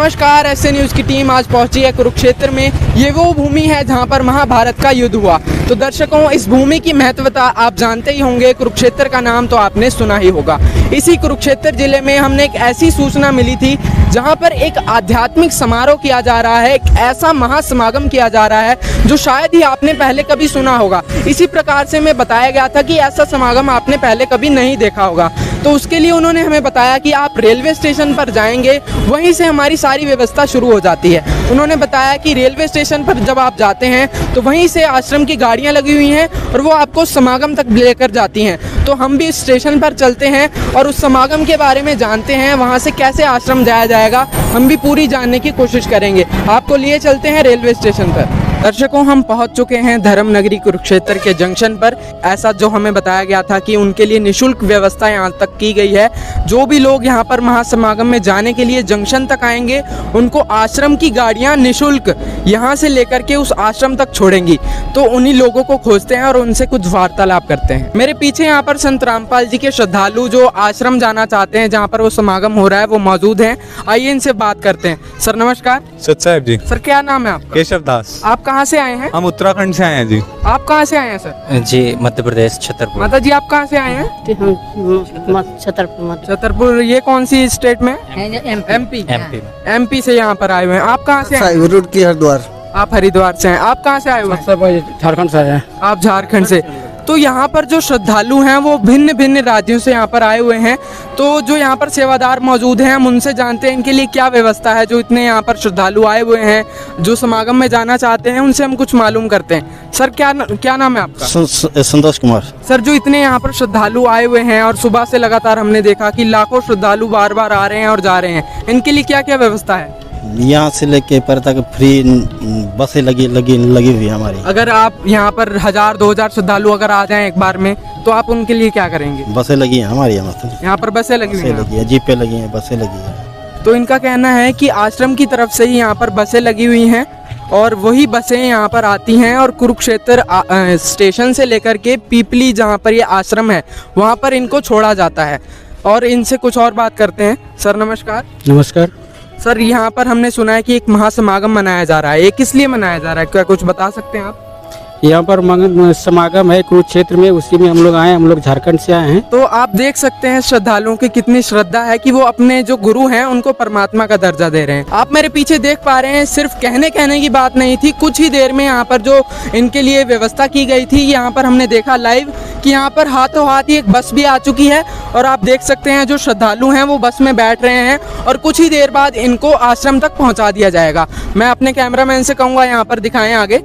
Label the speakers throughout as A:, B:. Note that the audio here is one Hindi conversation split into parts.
A: नमस्कार, ऐसे न्यूज़ की टीम आज पहुंची है कुरुक्षेत्र में। ये वो भूमि है जहां पर महाभारत का युद्ध हुआ। तो दर्शकों, इस भूमि की महत्वता आप जानते ही होंगे। कुरुक्षेत्र का नाम तो आपने सुना ही होगा। इसी कुरुक्षेत्र जिले में हमने एक ऐसी सूचना मिली थी जहां पर एक आध्यात्मिक समारोह किया जा रहा है, एक ऐसा महासमागम किया जा रहा है जो शायद ही आपने पहले कभी सुना होगा। इसी प्रकार से हमें बताया गया था कि ऐसा समागम आपने पहले कभी नहीं देखा होगा। तो उसके लिए उन्होंने हमें बताया कि आप रेलवे स्टेशन पर जाएंगे, वहीं से हमारी सारी व्यवस्था शुरू हो जाती है। उन्होंने बताया कि रेलवे स्टेशन पर जब आप जाते हैं तो वहीं से आश्रम की गाड़ियां लगी हुई हैं और वो आपको समागम तक लेकर जाती हैं। तो हम भी स्टेशन पर चलते हैं और उस समागम के बारे में जानते हैं, वहाँ से कैसे आश्रम जाया जाएगा हम भी पूरी जानने की कोशिश करेंगे। आपको लिए चलते हैं रेलवे स्टेशन पर। दर्शकों, हम पहुंच चुके हैं धर्म नगरी कुरुक्षेत्र के जंक्शन पर। ऐसा जो हमें बताया गया था कि उनके लिए निःशुल्क व्यवस्था यहाँ तक की गई है। जो भी लोग यहाँ पर महासमागम में जाने के लिए जंक्शन तक आएंगे, उनको आश्रम की गाड़ियाँ निःशुल्क यहाँ से लेकर के उस आश्रम तक छोड़ेंगी। तो उन्हीं लोगों को खोजते हैं और उनसे कुछ वार्तालाप करते हैं। मेरे पीछे यहाँ पर संत रामपाल जी के श्रद्धालु जो आश्रम जाना चाहते हैं, जहाँ पर वो समागम हो रहा है, वो मौजूद हैं। आइए इनसे बात करते हैं। सर नमस्कार।
B: सत साहब जी।
A: सर क्या नाम है आपका?
B: केशव दास।
A: आप कहाँ से आए हैं?
B: हम उत्तराखंड से आए हैं जी।
A: आप कहाँ से आए हैं सर?
C: जी, मध्य प्रदेश छतरपुर।
A: माता जी आप कहाँ से आए हैं? छतरपुर। ये कौन सी स्टेट में? एमपी। एमपी से यहाँ पर आए हुए हैं। आप कहाँ से आए हैं?
D: रूट की हरिद्वार।
A: आप हरिद्वार से हैं। आप कहाँ से आए हुए हैं?
D: झारखंड से आए हैं।
A: आप झारखंड से। तो यहाँ पर जो श्रद्धालु हैं वो भिन्न भिन्न राज्यों से यहाँ पर आए हुए हैं। तो जो यहाँ पर सेवादार मौजूद हैं हम उनसे जानते हैं इनके लिए क्या व्यवस्था है। जो इतने यहाँ पर श्रद्धालु आए हुए हैं, जो समागम में जाना चाहते हैं, उनसे हम कुछ मालूम करते हैं। सर क्या नाम है आपका?
D: संतोष कुमार।
A: सर, जो इतने यहाँ पर श्रद्धालु आए हुए हैं और सुबह से लगातार हमने देखा कि लाखों श्रद्धालु बार बार आ रहे हैं और जा रहे हैं, इनके लिए क्या क्या व्यवस्था है?
D: यहाँ से लेके पर तक फ्री बसें लगी हुई है हमारी।
A: अगर आप यहाँ पर 1000-2000 श्रद्धालु अगर आ जाएं एक बार में, तो आप उनके लिए क्या करेंगे?
D: बसें लगी हैं हमारी
A: यहाँ पर बसें लगी हुई हैं,
D: जीपें लगी हैं, बसें लगी हैं।
A: तो इनका कहना है कि आश्रम की तरफ से ही यहाँ पर बसें लगी हुई हैं और वही बसें यहाँ पर आती हैं और कुरुक्षेत्र स्टेशन से लेकर के पीपली जहाँ पर ये आश्रम है वहाँ पर इनको छोड़ा जाता है। और इनसे कुछ और बात करते हैं। सर नमस्कार।
D: नमस्कार
A: सर, यहाँ पर हमने सुना है कि एक महासमागम मनाया जा रहा है। ये किस लिए मनाया जा रहा है, क्या कुछ बता सकते हैं आप?
E: यहाँ पर समागम है कुरुक्षेत्र में, उसी में हम लोग आए हैं। हम लोग झारखंड से आए हैं।
A: तो आप देख सकते हैं श्रद्धालुओं की कितनी श्रद्धा है कि वो अपने जो गुरु हैं उनको परमात्मा का दर्जा दे रहे हैं। आप मेरे पीछे देख पा रहे हैं, सिर्फ कहने की बात नहीं थी। कुछ ही देर में यहाँ पर जो इनके लिए व्यवस्था की गई थी, यहाँ पर हमने देखा लाइव कि यहाँ पर हाथों हाथ ही एक बस भी आ चुकी है और आप देख सकते हैं जो श्रद्धालु हैं वो बस में बैठ रहे हैं और कुछ ही देर बाद इनको आश्रम तक पहुँचा दिया जाएगा। मैं अपने कैमरामैन से कहूँगा यहाँ पर दिखाएं आगे।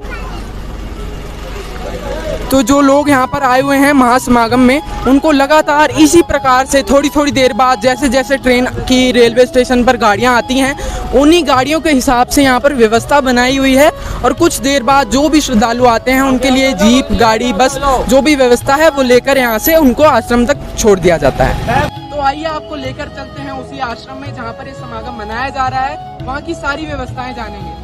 A: तो जो लोग यहाँ पर आए हुए हैं महासमागम में, उनको लगातार इसी प्रकार से थोड़ी देर बाद जैसे जैसे ट्रेन की रेलवे स्टेशन पर गाड़ियाँ आती हैं, उन्हीं गाड़ियों के हिसाब से यहाँ पर व्यवस्था बनाई हुई है। और कुछ देर बाद जो भी श्रद्धालु आते हैं उनके लिए जीप, गाड़ी, बस जो भी व्यवस्था है वो लेकर यहाँ से उनको आश्रम तक छोड़ दिया जाता है। तो आइए आपको लेकर चलते हैं उसी आश्रम में जहाँ पर ये समागम मनाया जा रहा है, वहाँ की सारी व्यवस्थाएं जानेंगे।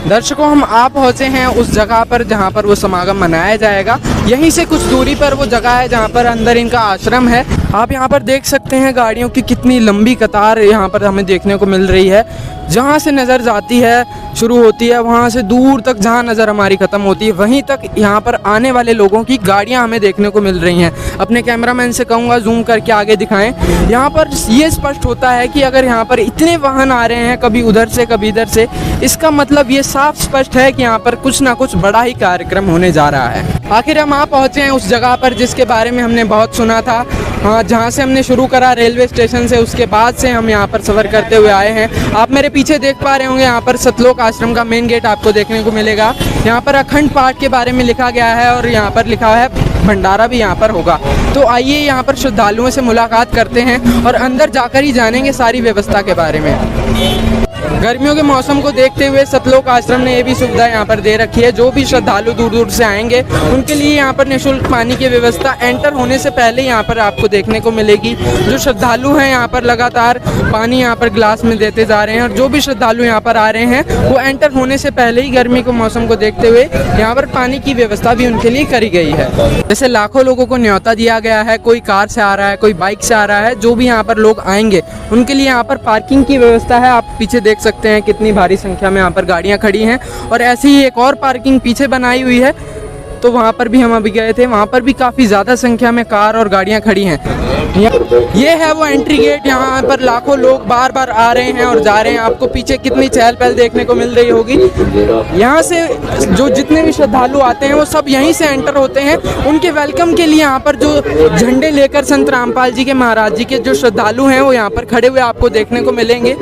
A: दर्शकों, हम आप पहुंचे हैं उस जगह पर जहां पर वो समागम मनाया जाएगा। यहीं से कुछ दूरी पर वो जगह है जहां पर अंदर इनका आश्रम है। आप यहां पर देख सकते हैं गाड़ियों की कितनी लंबी कतार यहां पर हमें देखने को मिल रही है। जहां से नज़र जाती है, शुरू होती है, वहां से दूर तक जहां नज़र हमारी ख़त्म होती है, वहीं तक यहां पर आने वाले लोगों की गाड़ियां हमें देखने को मिल रही हैं। अपने कैमरामैन से कहूँगा जूम करके आगे दिखाएं। यहाँ पर ये स्पष्ट होता है कि अगर यहाँ पर इतने वाहन आ रहे हैं, कभी उधर से कभी इधर से, इसका मतलब ये साफ स्पष्ट है कि यहाँ पर कुछ ना कुछ बड़ा ही कार्यक्रम होने जा रहा है। आखिर हम पहुँचे हैं उस जगह पर जिसके बारे में हमने बहुत सुना था। हाँ, जहाँ से हमने शुरू करा रेलवे स्टेशन से, उसके बाद से हम यहाँ पर सफ़र करते हुए आए हैं। आप मेरे पीछे देख पा रहे होंगे, यहाँ पर सतलोक आश्रम का मेन गेट आपको देखने को मिलेगा। यहाँ पर अखंड पाठ के बारे में लिखा गया है और यहाँ पर लिखा है भंडारा भी यहाँ पर होगा। तो आइए यहाँ पर श्रद्धालुओं से मुलाकात करते हैं और अंदर जाकर ही जानेंगे सारी व्यवस्था के बारे में। गर्मियों के मौसम को देखते हुए सतलोक आश्रम ने ये भी सुविधा यहाँ पर दे रखी है, जो भी श्रद्धालु दूर दूर से आएंगे उनके लिए यहाँ पर निःशुल्क पानी की व्यवस्था एंटर होने से पहले यहाँ पर आपको देखने को मिलेगी। जो श्रद्धालु हैं यहाँ पर लगातार पानी यहाँ पर ग्लास में देते जा रहे हैं, और जो भी श्रद्धालु यहाँ पर आ रहे हैं वो एंटर होने से पहले ही गर्मी के मौसम को देखते हुए यहाँ पर पानी की व्यवस्था भी उनके लिए करी गई है। जैसे लाखों लोगों को न्योता दिया गया है, कोई कार से आ रहा है, कोई बाइक से आ रहा है, जो भी यहाँ पर लोग आएंगे उनके लिए यहाँ पर पार्किंग की व्यवस्था है। आप पीछे देख सकते हैं कितनी भारी संख्या में यहाँ पर गाड़ियाँ खड़ी हैं, और ऐसी ही एक और पार्किंग पीछे बनाई हुई है, तो वहाँ पर भी हम अभी गए थे, वहाँ पर भी काफ़ी ज़्यादा संख्या में कार और गाड़ियाँ खड़ी हैं। ये है वो एंट्री गेट, यहाँ पर लाखों लोग बार बार आ रहे हैं और जा रहे हैं। आपको पीछे कितनी चहल पहल देखने को मिल रही होगी। यहाँ से जो जितने भी श्रद्धालु आते हैं वो सब यहीं से एंटर होते हैं। उनके वेलकम के लिए यहाँ पर जो झंडे लेकर संत रामपाल जी के महाराज जी के जो श्रद्धालु हैं वो यहाँ पर खड़े हुए आपको देखने को मिलेंगे।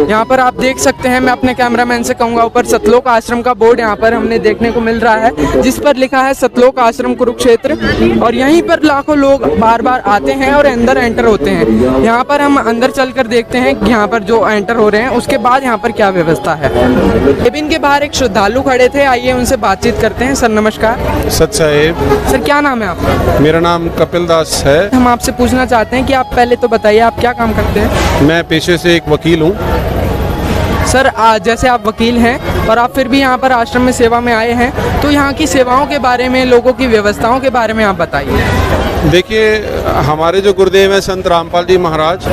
A: यहाँ पर आप देख सकते हैं, मैं अपने कैमरामैन से कहूँगा, ऊपर सतलोक आश्रम का बोर्ड यहाँ पर हमने देखने को मिल रहा है, जिस पर लिखा है सतलोक आश्रम कुरुक्षेत्र, और यहीं पर लाखों लोग बार बार आते हैं और अंदर एंटर होते हैं। यहाँ पर हम अंदर चलकर देखते हैं कि यहाँ पर जो एंटर हो रहे हैं उसके बाद यहाँ पर क्या व्यवस्था है। केबिन के बाहर एक श्रद्धालु खड़े थे, आइए उनसे बातचीत करते हैं। सर नमस्कार।
C: सत साहेब,
A: सर क्या नाम है आपका?
C: मेरा नाम कपिल दास है।
A: हम आपसे पूछना चाहते हैं कि आप पहले तो बताइए आप क्या काम करते हैं?
C: मैं पेशे से एक वकील हूँ।
A: सर जैसे आप वकील हैं और आप फिर भी यहाँ पर आश्रम में सेवा में आए हैं, तो यहाँ की सेवाओं के बारे में, लोगों की व्यवस्थाओं के बारे में आप बताइए।
C: देखिए, हमारे जो गुरुदेव हैं संत रामपाल जी महाराज,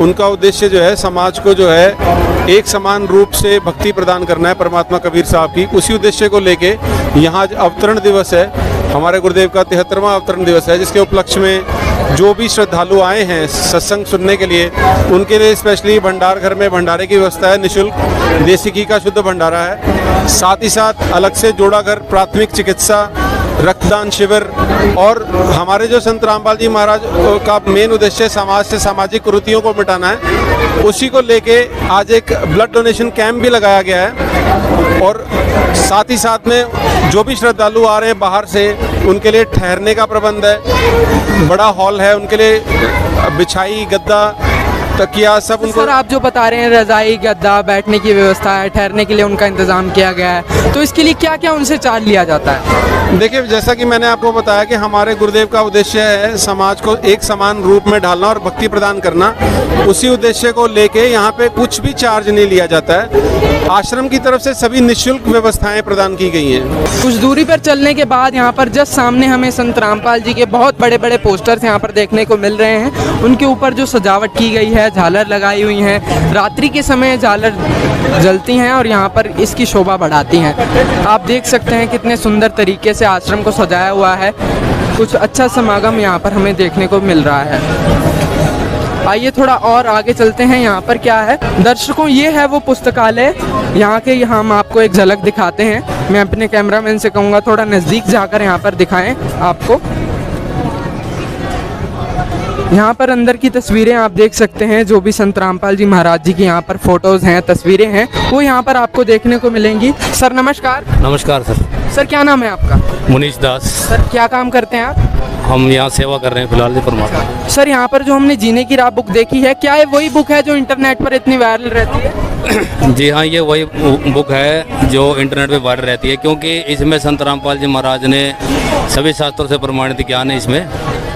C: उनका उद्देश्य जो है समाज को जो है एक समान रूप से भक्ति प्रदान करना है परमात्मा कबीर साहब की। उसी उद्देश्य को लेके यहाँ आज अवतरण दिवस है, हमारे गुरुदेव का 73वां अवतरण दिवस है, जिसके उपलक्ष्य में जो भी श्रद्धालु आए हैं सत्संग सुनने के लिए, उनके लिए स्पेशली भंडार घर में भंडारे की व्यवस्था है, निःशुल्क देसी घी का शुद्ध भंडारा है। साथ ही साथ अलग से जोड़ा घर, प्राथमिक चिकित्सा, रक्तदान शिविर, और हमारे जो संत रामपाल जी महाराज का मेन उद्देश्य समाज से सामाजिक कुरीतियों को मिटाना है। उसी को लेके आज एक ब्लड डोनेशन कैंप भी लगाया गया है, और साथ ही साथ में जो भी श्रद्धालु आ रहे हैं बाहर से, उनके लिए ठहरने का प्रबंध है, बड़ा हॉल है, उनके लिए बिछाई, गद्दा, तकिया सब उनको।
A: सर आप जो बता रहे हैं रजाई, गद्दा, बैठने की व्यवस्था है, ठहरने के लिए उनका इंतजाम किया गया है, तो इसके लिए क्या क्या उनसे चार्ज लिया जाता है?
C: देखिए, जैसा कि मैंने आपको बताया कि हमारे गुरुदेव का उद्देश्य है समाज को एक समान रूप में ढालना और भक्ति प्रदान करना। उसी उद्देश्य को लेके यहाँ पे कुछ भी चार्ज नहीं लिया जाता है। आश्रम की तरफ से सभी निःशुल्क व्यवस्थाएं प्रदान की गई हैं।
A: कुछ दूरी पर चलने के बाद यहाँ पर जस्ट सामने हमें संत रामपाल जी के बहुत बड़े बड़े पोस्टर्स यहाँ पर देखने को मिल रहे हैं। उनके ऊपर जो सजावट की गई है, झालर लगाई हुई हैं, रात्रि के समय झालर जलती हैं और यहाँ पर इसकी शोभा बढ़ाती हैं। आप देख सकते हैं कितने सुंदर तरीके से आश्रम को सजाया हुआ है। कुछ अच्छा समागम यहाँ पर हमें देखने को मिल रहा है। आइए थोड़ा और आगे चलते हैं, यहाँ पर क्या है। दर्शकों, ये है वो पुस्तकालय, यहाँ के हम आपको एक झलक दिखाते हैं। मैं अपने कैमरामैन से कहूँगा थोड़ा नज़दीक जाकर यहाँ पर दिखाएं आपको। यहाँ पर अंदर की तस्वीरें आप देख सकते हैं, जो भी संत रामपाल जी महाराज जी की यहाँ पर फोटोज़ हैं, तस्वीरें हैं, वो यहाँ पर आपको देखने को मिलेंगी। सर नमस्कार।
F: नमस्कार सर।
A: सर क्या नाम है आपका?
F: मुनीश दास।
A: सर क्या काम करते हैं आप?
F: हम यहाँ सेवा कर रहे हैं फिलहाल जी परमात्मा।
A: सर यहाँ पर जो हमने जीने की राह बुक देखी है, क्या ये वही बुक है जो इंटरनेट पर इतनी वायरल रहती है?
F: जी हाँ, ये वही बुक है जो इंटरनेट पे वायरल रहती है, क्योंकि इसमें संत रामपाल जी महाराज ने सभी शास्त्रों से प्रमाणित ज्ञान इसमें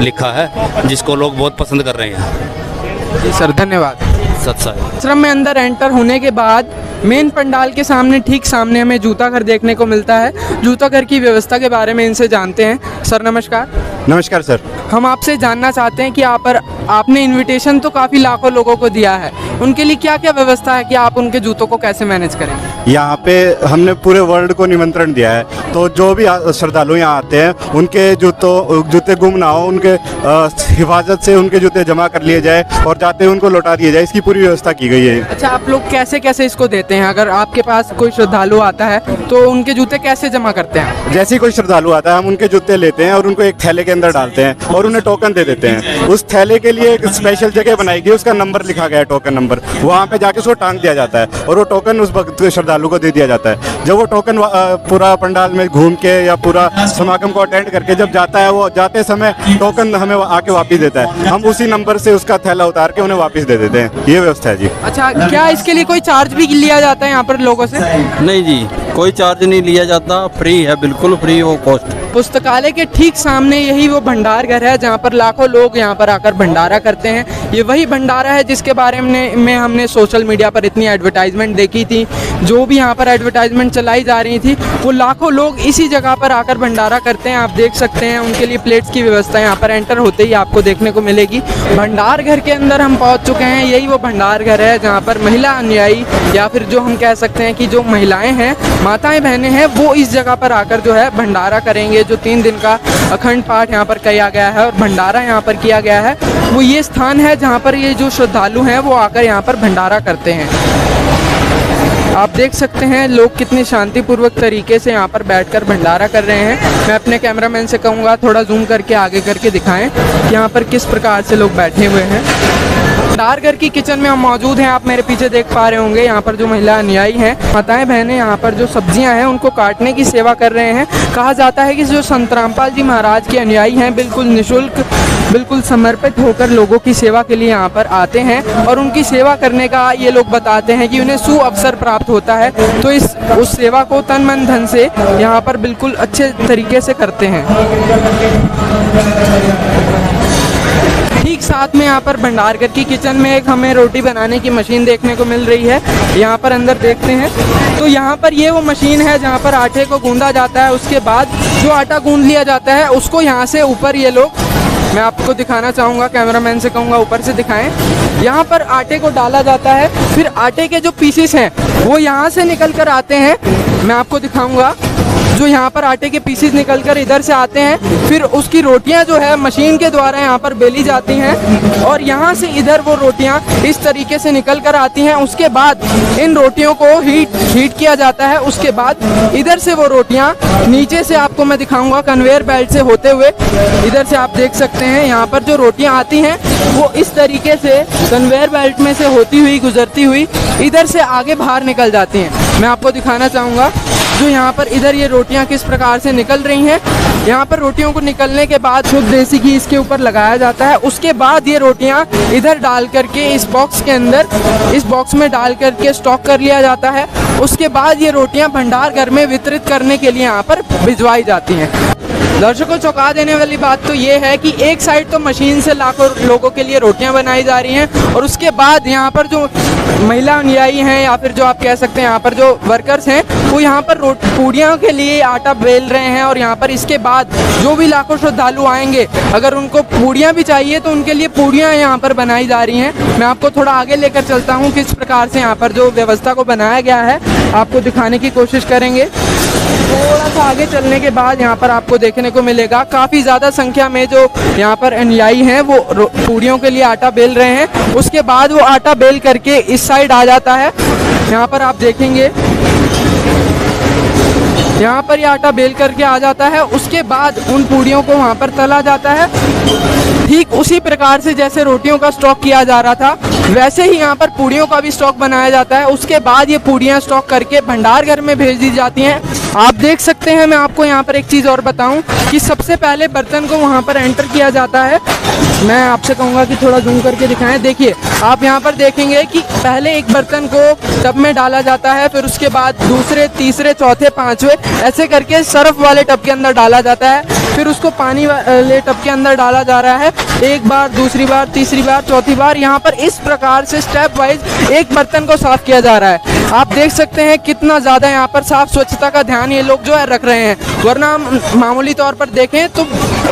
F: लिखा है, जिसको लोग बहुत पसंद कर रहे हैं।
A: जी सर, धन्यवाद।
F: सत्साई।
A: आश्रम में अंदर एंटर होने के बाद मेन पंडाल के सामने, ठीक सामने हमें जूता घर देखने को मिलता है। जूता घर की व्यवस्था के बारे में इनसे जानते हैं। सर नमस्कार।
G: नमस्कार सर।
A: हम आपसे जानना चाहते हैं कि आपने इनविटेशन तो काफ़ी लाखों लोगों को दिया है, उनके लिए क्या क्या व्यवस्था है कि आप उनके जूतों को कैसे मैनेज करें?
G: यहाँ पे हमने पूरे वर्ल्ड को निमंत्रण दिया है, तो जो भी श्रद्धालु यहाँ आते हैं उनके जूते गुम ना हो, उनके हिफाजत से उनके जूते जमा कर लिए जाए और जाते उनको लौटा दिए जाए, इसकी पूरी व्यवस्था की गई है।
A: अच्छा, आप लोग कैसे कैसे इसको देते हैं? अगर आपके पास कोई श्रद्धालु आता है तो उनके जूते कैसे जमा करते हैं?
G: जैसे ही कोई श्रद्धालु आता है, हम उनके जूते लेते हैं और उनको एक थैले के अंदर डालते हैं और उन्हें टोकन दे देते हैं। उस थैले के लिए एक स्पेशल जगह बनाई गई, उसका नंबर लिखा गया है, टोकन नंबर। नंबर, वहाँ पे जाके उसको टांग दिया जाता है और वो टोकन उस भक्त के श्रद्धालु को दे दिया जाता है। जब वो टोकन पूरा पंडाल में घूम के या पूरा समागम को अटेंड करके जब जाता है, वो जाते समय टोकन हमें आके वापस देता है, हम उसी नंबर से उसका थैला उतार के उन्हें वापस दे देते हैं। ये व्यवस्था है जी।
A: अच्छा, क्या इसके लिए कोई चार्ज भी लिया जाता है यहाँ पर लोगों से?
D: नहीं जी, कोई चार्ज नहीं लिया जाता, फ्री है, बिल्कुल फ्री वो कॉस्ट।
A: पुस्तकालय के ठीक सामने यही वो भंडार घर है जहाँ पर लाखों लोग यहाँ पर आकर भंडारा करते हैं। ये वही भंडारा है जिसके बारे में हमने सोशल मीडिया पर इतनी एडवर्टाइजमेंट देखी थी। जो भी यहाँ पर एडवर्टाइजमेंट चलाई जा रही थी, वो लाखों लोग इसी जगह पर आकर भंडारा करते हैं। आप देख सकते हैं उनके लिए प्लेट्स की व्यवस्था यहाँ पर एंटर होते ही आपको देखने को मिलेगी। भंडार घर के अंदर हम पहुँच चुके हैं। यही वो भंडार घर है जहाँ पर महिला अनुयायी या फिर जो हम कह सकते हैं कि जो महिलाएँ हैं, माताएँ बहनें हैं, वो इस जगह पर आकर जो है भंडारा करेंगे। जो 3 दिन का अखंड पाठ यहाँ पर किया गया है और भंडारा यहाँ पर किया गया है, वो ये स्थान है जहाँ पर ये जो श्रद्धालु हैं वो आकर यहाँ पर भंडारा करते हैं। आप देख सकते हैं लोग कितनी शांतिपूर्वक तरीके से यहाँ पर बैठकर भंडारा कर रहे हैं। मैं अपने कैमरामैन से कहूँगा थोड़ा जूम करके आगे करके दिखाएं कि यहाँ पर किस प्रकार से लोग बैठे हुए हैं। भंडार घर की किचन में हम मौजूद हैं। आप मेरे पीछे देख पा रहे होंगे यहाँ पर जो महिला अनुयायी हैं, माताएं बहनें यहाँ पर जो सब्जियां हैं उनको काटने की सेवा कर रहे हैं। कहा जाता है कि जो संत रामपाल जी महाराज के अनुयायी हैं बिल्कुल निःशुल्क, बिल्कुल समर्पित होकर लोगों की सेवा के लिए यहाँ पर आते हैं और उनकी सेवा करने का ये लोग बताते हैं कि उन्हें सु अवसर प्राप्त होता है। तो उस सेवा को तन मन धन से यहाँ पर बिल्कुल अच्छे तरीके से करते हैं। ठीक साथ में यहाँ पर भंडारघर की किचन में एक हमें रोटी बनाने की मशीन देखने को मिल रही है। यहाँ पर अंदर देखते हैं तो यहाँ पर ये वो मशीन है जहाँ पर आटे को गूंदा जाता है। उसके बाद जो आटा गूंद लिया जाता है उसको यहाँ से ऊपर ये लोग, मैं आपको दिखाना चाहूँगा, कैमरामैन से कहूँगा ऊपर से दिखाएं। यहाँ पर आटे को डाला जाता है, फिर आटे के जो पीसेस हैं वो यहाँ से निकल कर आते हैं। मैं आपको दिखाऊँगा, जो यहाँ पर आटे के पीसेस निकलकर इधर से आते हैं, फिर उसकी रोटियाँ जो है मशीन के द्वारा यहाँ पर बेली जाती हैं और यहाँ से इधर वो रोटियाँ इस तरीके से निकल कर आती हैं। उसके बाद इन रोटियों को हीट किया जाता है। उसके बाद इधर से वो रोटियाँ नीचे से आपको मैं दिखाऊंगा कन्वेयर बेल्ट से होते हुए, इधर से आप देख सकते हैं यहाँ पर जो रोटियाँ आती हैं वो इस तरीके से कन्वेयर बेल्ट में से होती हुई गुजरती हुई इधर से आगे बाहर निकल जाती हैं। मैं आपको दिखाना चाहूँगा जो यहाँ पर इधर ये रोटियाँ किस प्रकार से निकल रही हैं। यहाँ पर रोटियों को निकलने के बाद शुद्ध देसी घी इसके ऊपर लगाया जाता है। उसके बाद ये रोटियाँ इधर डाल करके इस बॉक्स के अंदर, इस बॉक्स में डाल करके स्टॉक कर लिया जाता है। उसके बाद ये रोटियाँ भंडार घर में वितरित करने के लिए यहाँ पर भिजवाई जाती हैं। दर्शकों, चौंका देने वाली बात तो ये है कि एक साइड तो मशीन से लाखों लोगों के लिए रोटियां बनाई जा रही हैं और उसके बाद यहाँ पर जो महिला अनुयायी हैं या फिर जो आप कह सकते हैं यहाँ पर जो वर्कर्स हैं वो यहाँ पर पूड़ियों के लिए आटा बेल रहे हैं। और यहाँ पर इसके बाद जो भी लाखों श्रद्धालु आएंगे, अगर उनको पूड़ियाँ भी चाहिए तो उनके लिए पूड़ियाँ यहाँ पर बनाई जा रही हैं। मैं आपको थोड़ा आगे लेकर चलता हूँ, किस प्रकार से यहाँ पर जो व्यवस्था को बनाया गया है आपको दिखाने की कोशिश करेंगे। थोड़ा सा आगे चलने के बाद यहाँ पर आपको देखने को मिलेगा काफ़ी ज़्यादा संख्या में जो यहाँ पर अनुयायी हैं वो पूड़ियों के लिए आटा बेल रहे हैं। उसके बाद वो आटा बेल करके इस साइड आ जाता है। यहाँ पर आप देखेंगे यहाँ पर ये आटा बेल करके आ जाता है। उसके बाद उन पूड़ियों को वहाँ पर तला जाता है। ठीक उसी प्रकार से जैसे रोटियों का स्टॉक किया जा रहा था वैसे ही यहाँ पर पूड़ियों का भी स्टॉक बनाया जाता है। उसके बाद ये पूड़ियाँ स्टॉक करके भंडार घर में भेज दी जाती हैं। आप देख सकते हैं, मैं आपको यहाँ पर एक चीज़ और बताऊं कि सबसे पहले बर्तन को वहाँ पर एंटर किया जाता है। मैं आपसे कहूँगा कि थोड़ा जूम करके दिखाएं। देखिए, आप यहाँ पर देखेंगे कि पहले एक बर्तन को टब में डाला जाता है, फिर उसके बाद दूसरे, तीसरे, चौथे, पाँचवें ऐसे करके सर्फ वाले टब के अंदर डाला जाता है। फिर उसको पानी वाले टब के अंदर डाला जा रहा है, एक बार, दूसरी बार, तीसरी बार, चौथी बार। यहाँ पर इस प्रकार से स्टेप वाइज एक बर्तन को साफ किया जा रहा है। आप देख सकते हैं कितना ज़्यादा यहाँ पर साफ स्वच्छता का ध्यान ये लोग जो है रख रहे हैं। वरना मामूली तौर पर देखें तो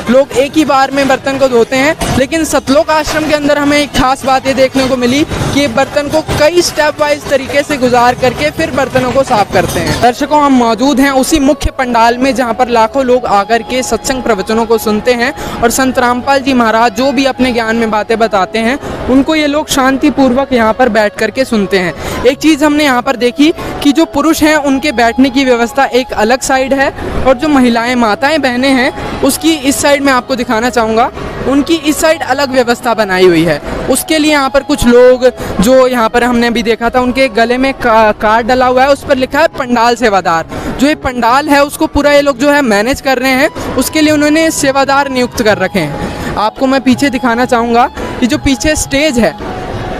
A: लोग एक ही बार में बर्तन को धोते हैं, लेकिन सतलोक आश्रम के अंदर हमें एक खास बात ये देखने को मिली कि बर्तन को कई स्टेप वाइज तरीके से गुजार करके फिर बर्तनों को साफ करते हैं। दर्शकों, हम मौजूद हैं उसी मुख्य पंडाल में जहाँ पर लाखों लोग आकर के सत्संग प्रवचनों को सुनते हैं और संत रामपाल जी महाराज जो भी अपने ज्ञान में बातें बताते हैं उनको ये लोग शांतिपूर्वक यहाँ पर बैठ करके सुनते हैं। एक चीज़ हमने यहाँ पर देखी कि जो पुरुष हैं उनके बैठने की व्यवस्था एक अलग साइड है और जो महिलाएं, माताएं, बहनें हैं उसकी इस साइड में आपको दिखाना चाहूँगा। उनकी इस साइड अलग व्यवस्था बनाई हुई है। उसके लिए यहाँ पर कुछ लोग, जो यहाँ पर हमने भी देखा था, उनके गले में कार्ड डला हुआ है, उस पर लिखा है पंडाल सेवादार। जो ये पंडाल है उसको पूरा ये लोग जो है मैनेज कर रहे हैं, उसके लिए उन्होंने सेवादार नियुक्त कर रखे हैं। आपको मैं पीछे दिखाना चाहूँगा कि जो पीछे स्टेज है,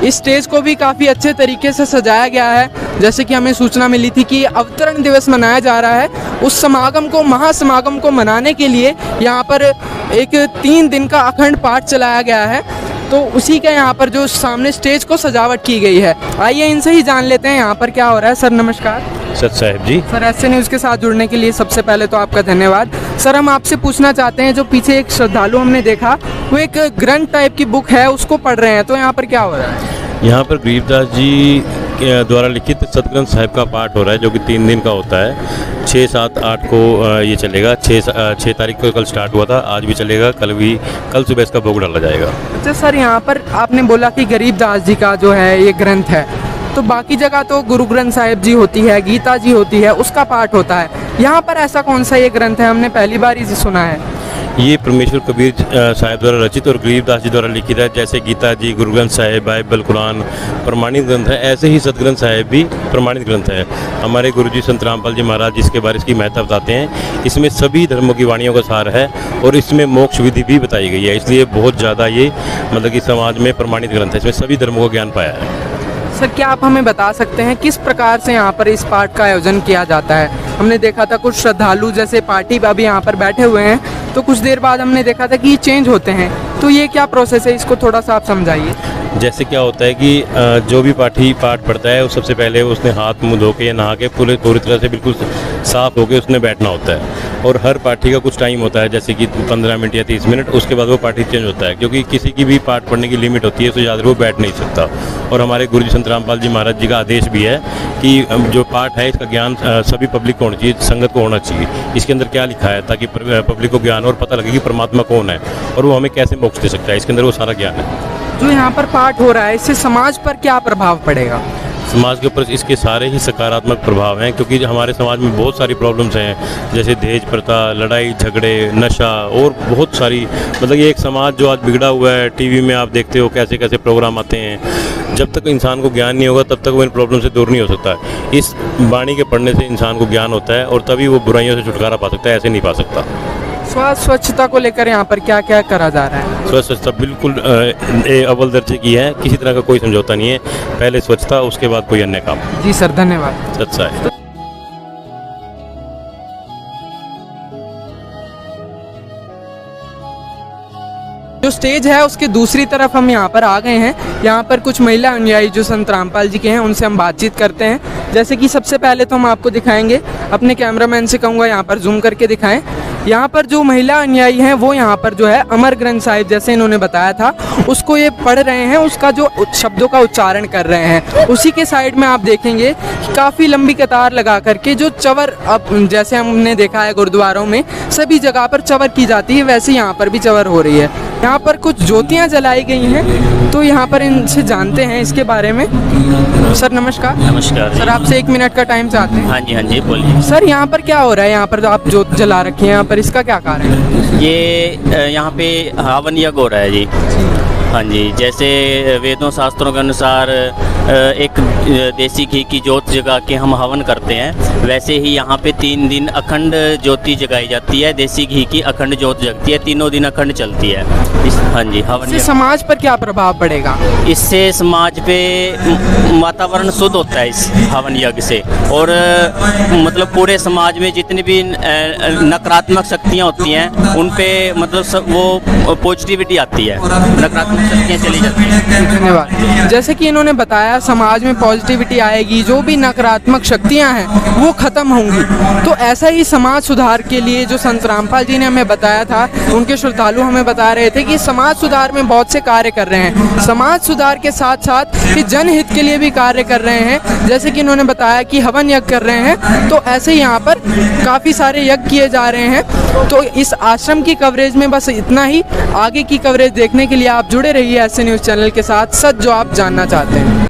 A: इस स्टेज को भी काफ़ी अच्छे तरीके से सजाया गया है। जैसे कि हमें सूचना मिली थी कि अवतरण दिवस मनाया जा रहा है, उस समागम को, महासमागम को मनाने के लिए यहाँ पर एक 3 दिन का अखंड पाठ चलाया गया है। तो उसी का यहाँ पर जो सामने स्टेज को सजावट की गई है, आइए इनसे ही जान लेते हैं यहाँ पर क्या हो रहा है। सर नमस्कार।
H: सच साहब जी।
A: सर ऐसे न्यूज़ के साथ जुड़ने के लिए सबसे पहले तो आपका धन्यवाद। सर हम आपसे पूछना चाहते हैं, जो पीछे एक श्रद्धालु हमने देखा, वो एक ग्रंथ टाइप की बुक है, उसको पढ़ रहे हैं, तो यहाँ पर क्या हो रहा है?
H: यहाँ पर गरीबदास जी के द्वारा लिखित सतग्रंथ साहिब का पाठ हो रहा है, जो कि 3 दिन का होता है। 6, 7, 8 को ये चलेगा। 6 तारीख को कल स्टार्ट हुआ था, आज भी चलेगा, कल सुबह इसका भोग डाला जाएगा।
A: अच्छा सर, यहाँ पर आपने बोला कि गरीबदास जी का जो है ये ग्रंथ है, तो बाकी जगह तो गुरु ग्रंथ साहिब जी होती है, गीता जी होती है, उसका पाठ होता है। यहाँ पर ऐसा कौन सा ये ग्रंथ है? हमने पहली बार ही सुना है।
H: ये परमेश्वर कबीर साहिब द्वारा रचित और गरीबदास जी द्वारा लिखित है। जैसे गीता जी, गुरु ग्रंथ साहिब, बाइबल, कुरान प्रमाणित ग्रंथ है, ऐसे ही सतग्रंथ साहिब भी प्रमाणित ग्रंथ है। हमारे गुरुजी संत रामपाल जी महाराज जिसके बारे इसकी महत्ता बताते हैं, इसमें सभी धर्मों की वाणियों का सार है और इसमें मोक्ष विधि भी बताई गई है। इसलिए बहुत ज़्यादा ये मतलब कि समाज में प्रमाणित ग्रंथ है, इसमें सभी धर्मों का ज्ञान पाया है।
A: सर क्या आप हमें बता सकते हैं किस प्रकार से यहाँ पर इस पाठ का आयोजन किया जाता है? हमने देखा था कुछ श्रद्धालु जैसे पार्टी अभी यहाँ पर बैठे हुए हैं, तो कुछ देर बाद हमने देखा था कि ये चेंज होते हैं, तो ये क्या प्रोसेस है, इसको थोड़ा सा आप समझाइए।
H: जैसे क्या होता है कि जो भी पाठी पाठ पढ़ता है, उस सबसे पहले उसने हाथ मुंह धो के या नहा के पूरी तरह से बिल्कुल साफ होकर उसने बैठना होता है। और हर पाठी का कुछ टाइम होता है, जैसे कि 15 मिनट या 30 मिनट, उसके बाद वो पाठी चेंज होता है, क्योंकि किसी की भी पाठ पढ़ने की लिमिट होती है, उससे ज़्यादा वो बैठ नहीं सकता। और हमारे गुरुजी संत रामपाल जी महाराज जी का आदेश भी है कि जो पाठ है इसका ज्ञान सभी पब्लिक को होना चाहिए, संगत को होना चाहिए। इसके अंदर क्या लिखा है, ताकि पब्लिक को ज्ञान और पता लगे कि परमात्मा कौन है और वो हमें कैसे मोक्ष दे सकता है, इसके अंदर वो सारा ज्ञान है।
A: जो यहाँ पर पाठ हो रहा है, इससे समाज पर क्या प्रभाव पड़ेगा?
H: समाज के ऊपर इसके सारे ही सकारात्मक प्रभाव हैं, क्योंकि हमारे समाज में बहुत सारी प्रॉब्लम्स हैं, जैसे दहेज प्रथा, लड़ाई झगड़े, नशा और बहुत सारी, मतलब ये एक समाज जो आज बिगड़ा हुआ है। टीवी में आप देखते हो कैसे कैसे प्रोग्राम आते हैं। जब तक इंसान को ज्ञान नहीं होगा तब तक वो इन प्रॉब्लम से दूर नहीं हो सकता। इस वाणी के पढ़ने से इंसान को ज्ञान होता है और तभी वो बुराइयों से छुटकारा पा सकता है, ऐसे नहीं पा सकता।
A: स्वच्छता को लेकर यहाँ पर क्या क्या करा जा रहा है?
H: स्वच्छता बिल्कुल अव्वल दर्जे की है, किसी तरह का कोई समझौता नहीं है। पहले स्वच्छता, उसके बाद कोई अन्य काम।
A: जी सर धन्यवाद।
H: सच्चा है।
A: जो स्टेज है उसके दूसरी तरफ हम यहाँ पर आ गए हैं। यहाँ पर कुछ महिला अनुयायी जो संत रामपाल जी के हैं, उनसे हम बातचीत करते हैं। जैसे कि सबसे पहले तो हम आपको दिखाएंगे, अपने कैमरामैन से कहूँगा यहाँ पर जूम करके दिखाएं। यहाँ पर जो महिला अनुयायी हैं वो यहाँ पर जो है अमर ग्रंथ साहिब, जैसे इन्होंने बताया था, उसको ये पढ़ रहे हैं, उसका जो शब्दों का उच्चारण कर रहे हैं। उसी के साइड में आप देखेंगे कि काफ़ी लंबी कतार लगा करके जो चवर, अब जैसे हमने देखा है गुरुद्वारों में सभी जगह पर चवर की जाती है, वैसे यहाँ पर भी चवर हो रही है। यहाँ पर कुछ ज्योतियाँ जलाई गई हैं, तो यहाँ पर इनसे जानते हैं इसके बारे में। सर नमस्कार।
I: नमस्कार
A: सर आपसे 1 मिनट का टाइम चाहते हैं।
I: हाँ जी बोलिए।
A: सर यहाँ पर क्या हो रहा है? यहाँ पर जो आप ज्योत जला रखी है, यहाँ पर इसका क्या कारण है?
I: ये यहाँ पे हवन यज्ञ हो रहा है जी। हाँ जी, जैसे वेदों शास्त्रों के अनुसार एक देसी घी की ज्योत जगा के हम हवन करते हैं, वैसे ही यहाँ पे 3 दिन अखंड ज्योति जगाई जाती है। देसी घी की अखंड ज्योत जगती है, 3 दिन अखंड चलती है। हाँ जी, हवन।
A: इससे समाज पर क्या प्रभाव पड़ेगा?
I: इससे समाज पे वातावरण शुद्ध होता है इस हवन यज्ञ से, और मतलब पूरे समाज में जितनी भी नकारात्मक शक्तियाँ होती हैं उन पे मतलब वो पॉजिटिविटी आती है, नकारात्मक शक्तियाँ चली जाती हैं।
A: धन्यवाद। जैसे कि इन्होंने बताया समाज में पॉजिटिविटी आएगी, जो भी नकारात्मक शक्तियाँ हैं वो खत्म होंगी। तो ऐसा ही समाज सुधार के लिए जो संत रामपाल जी ने हमें बताया था, उनके श्रद्धालु हमें बता रहे थे कि समाज सुधार में बहुत से कार्य कर रहे हैं। समाज सुधार के साथ साथ कि जनहित के लिए भी कार्य कर रहे हैं। जैसे कि इन्होंने बताया कि हवन यज्ञ कर रहे हैं, तो ऐसे ही यहाँ पर काफ़ी सारे यज्ञ किए जा रहे हैं। तो इस आश्रम की कवरेज में बस इतना ही। आगे की कवरेज देखने के लिए आप जुड़े रहिए ऐसे न्यूज़ चैनल के साथ, सच जो आप जानना चाहते हैं।